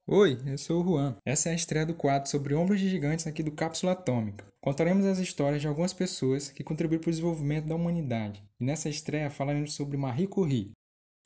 Oi, eu sou o Juan. Essa é a estreia do quadro sobre ombros de gigantes aqui do Cápsula Atômica. Contaremos as histórias de algumas pessoas que contribuíram para o desenvolvimento da humanidade. E nessa estreia falaremos sobre Marie Curie.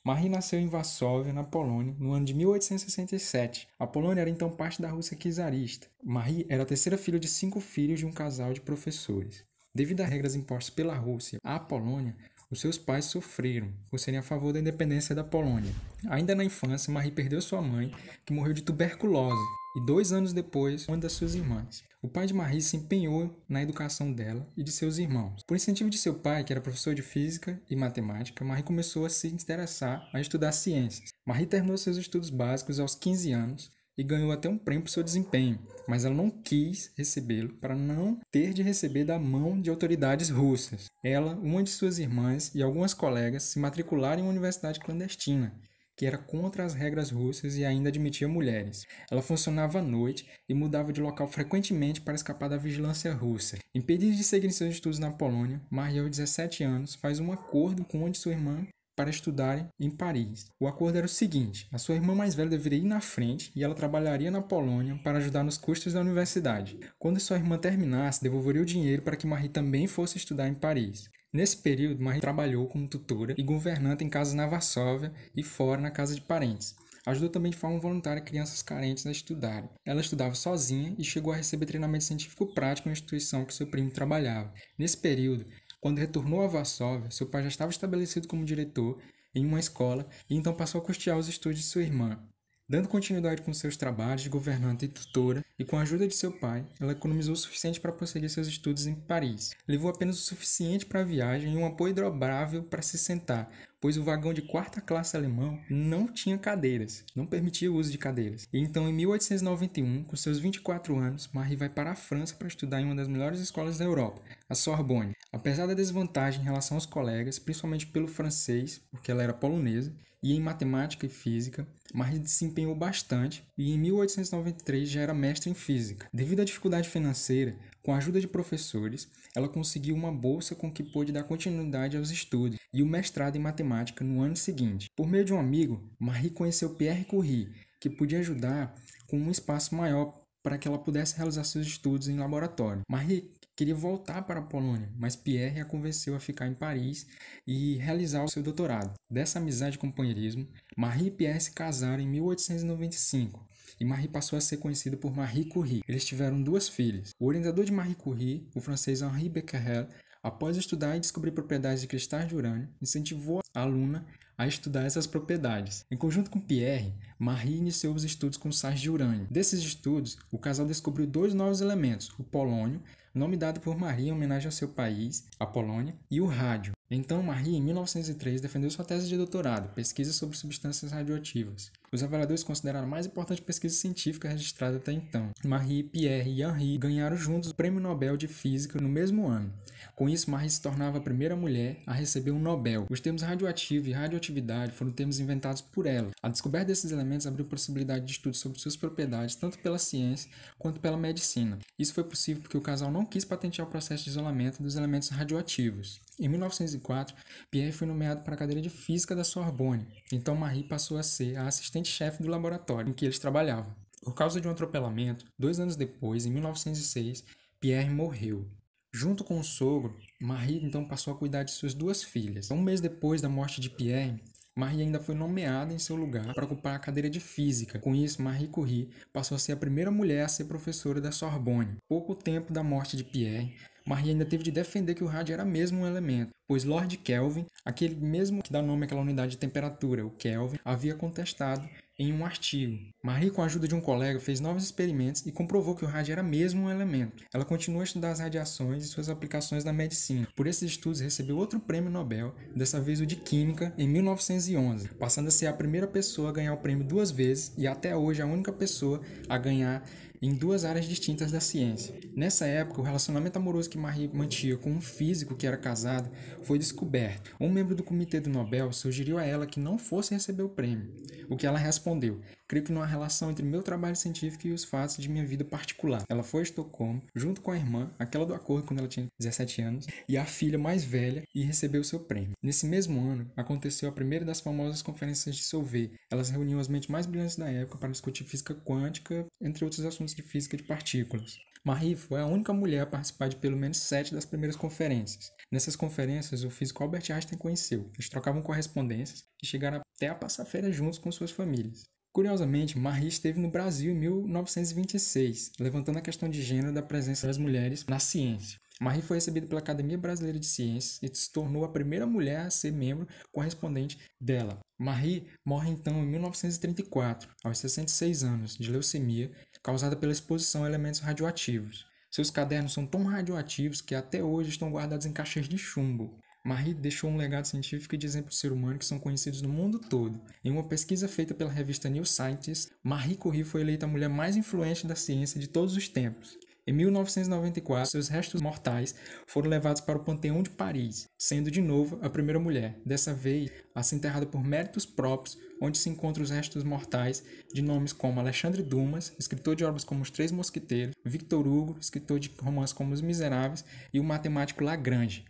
Marie nasceu em Varsóvia, na Polônia, no ano de 1867. A Polônia era então parte da Rússia czarista. Marie era a terceira filha de 5 filhos de um casal de professores. Devido a regras impostas pela Rússia à Polônia, os seus pais sofreram por serem a favor da independência da Polônia. Ainda na infância, Marie perdeu sua mãe, que morreu de tuberculose, e 2 anos depois, uma das suas irmãs. O pai de Marie se empenhou na educação dela e de seus irmãos. Por incentivo de seu pai, que era professor de física e matemática, Marie começou a se interessar a estudar ciências. Marie terminou seus estudos básicos aos 15 anos e ganhou até um prêmio por seu desempenho, mas ela não quis recebê-lo para não ter de receber da mão de autoridades russas. Ela, uma de suas irmãs e algumas colegas se matricularam em uma universidade clandestina, que era contra as regras russas e ainda admitia mulheres. Ela funcionava à noite e mudava de local frequentemente para escapar da vigilância russa. Impedida de seguir seus estudos na Polônia, Marie, aos 17 anos, faz um acordo com uma de sua irmã para estudarem em Paris. O acordo era o seguinte: a sua irmã mais velha deveria ir na frente e ela trabalharia na Polônia para ajudar nos custos da universidade. Quando sua irmã terminasse, devolveria o dinheiro para que Marie também fosse estudar em Paris. Nesse período, Marie trabalhou como tutora e governanta em casas na Varsóvia e fora na casa de parentes. Ajudou também de forma voluntária crianças carentes a estudarem. Ela estudava sozinha e chegou a receber treinamento científico prático na instituição que seu primo trabalhava. Nesse período, quando retornou a Varsóvia, seu pai já estava estabelecido como diretor em uma escola e então passou a custear os estudos de sua irmã. Dando continuidade com seus trabalhos de governanta e tutora, e com a ajuda de seu pai, ela economizou o suficiente para prosseguir seus estudos em Paris. Levou apenas o suficiente para a viagem e um apoio dobrável para se sentar, pois o vagão de quarta classe alemão não tinha cadeiras, não permitia o uso de cadeiras. E então, em 1891, com seus 24 anos, Marie vai para a França para estudar em uma das melhores escolas da Europa, a Sorbonne. Apesar da desvantagem em relação aos colegas, principalmente pelo francês, porque ela era polonesa, e em matemática e física, Marie se empenhou bastante e em 1893 já era mestre em física. Devido à dificuldade financeira, com a ajuda de professores, ela conseguiu uma bolsa com que pôde dar continuidade aos estudos e o mestrado em matemática no ano seguinte. Por meio de um amigo, Marie conheceu Pierre Curie, que podia ajudar com um espaço maior para que ela pudesse realizar seus estudos em laboratório. Marie queria voltar para a Polônia, mas Pierre a convenceu a ficar em Paris e realizar o seu doutorado. Dessa amizade e companheirismo, Marie e Pierre se casaram em 1895 e Marie passou a ser conhecida por Marie Curie. Eles tiveram 2 filhas. O orientador de Marie Curie, o francês Henri Becquerel, após estudar e descobrir propriedades de cristais de urânio, incentivou a aluna a estudar essas propriedades. Em conjunto com Pierre, Marie iniciou os estudos com sais de urânio. Desses estudos, o casal descobriu 2 novos elementos, o polônio, nome dado por Marie em homenagem ao seu país, a Polônia, e o rádio. Então, Marie, em 1903, defendeu sua tese de doutorado, pesquisa sobre substâncias radioativas. Os avaliadores consideraram a mais importante pesquisa científica registrada até então. Marie, Pierre e Henri ganharam juntos o Prêmio Nobel de Física no mesmo ano. Com isso, Marie se tornava a primeira mulher a receber um Nobel. Os termos radioativo e radioatividade foram termos inventados por ela. A descoberta desses elementos abriu possibilidade de estudo sobre suas propriedades, tanto pela ciência quanto pela medicina. Isso foi possível porque o casal não quis patentear o processo de isolamento dos elementos radioativos. Em 1904, Pierre foi nomeado para a cadeira de Física da Sorbonne. Então Marie passou a ser a assistente-chefe do laboratório em que eles trabalhavam. Por causa de um atropelamento, 2 anos depois, em 1906, Pierre morreu. Junto com o sogro, Marie então passou a cuidar de suas 2 filhas. Um mês depois da morte de Pierre, Marie ainda foi nomeada em seu lugar para ocupar a cadeira de Física. Com isso, Marie Curie passou a ser a primeira mulher a ser professora da Sorbonne. Pouco tempo da morte de Pierre, Marie ainda teve de defender que o rádio era mesmo um elemento, pois Lord Kelvin, aquele mesmo que dá nome àquela unidade de temperatura, o Kelvin, havia contestado em um artigo. Marie, com a ajuda de um colega, fez novos experimentos e comprovou que o rádio era mesmo um elemento. Ela continuou a estudar as radiações e suas aplicações na medicina. Por esses estudos, recebeu outro prêmio Nobel, dessa vez o de Química, em 1911, passando a ser a primeira pessoa a ganhar o prêmio 2 vezes e até hoje a única pessoa a ganhar em duas áreas distintas da ciência. Nessa época, o relacionamento amoroso que Marie mantinha com um físico que era casado foi descoberto. Um membro do comitê do Nobel sugeriu a ela que não fosse receber o prêmio, o que ela respondeu: creio que não há relação entre meu trabalho científico e os fatos de minha vida particular. Ela foi a Estocolmo, junto com a irmã, aquela do acordo quando ela tinha 17 anos, e a filha mais velha, e recebeu seu prêmio. Nesse mesmo ano, aconteceu a primeira das famosas conferências de Solvay. Elas reuniam as mentes mais brilhantes da época para discutir física quântica, entre outros assuntos de física de partículas. Marie foi a única mulher a participar de pelo menos 7 das primeiras conferências. Nessas conferências, o físico Albert Einstein conheceu. Eles trocavam correspondências e chegaram até a passar férias juntos com suas famílias. Curiosamente, Marie esteve no Brasil em 1926, levantando a questão de gênero da presença das mulheres na ciência. Marie foi recebida pela Academia Brasileira de Ciências e se tornou a primeira mulher a ser membro correspondente dela. Marie morre então em 1934, aos 66 anos, de leucemia, causada pela exposição a elementos radioativos. Seus cadernos são tão radioativos que até hoje estão guardados em caixas de chumbo. Marie deixou um legado científico e de exemplo de ser humano que são conhecidos no mundo todo. Em uma pesquisa feita pela revista New Scientist, Marie Curie foi eleita a mulher mais influente da ciência de todos os tempos. Em 1994, seus restos mortais foram levados para o Panteão de Paris, sendo de novo a primeira mulher, dessa vez a ser enterrada por méritos próprios, onde se encontram os restos mortais de nomes como Alexandre Dumas, escritor de obras como Os Três Mosqueteiros, Victor Hugo, escritor de romances como Os Miseráveis, e o matemático Lagrange.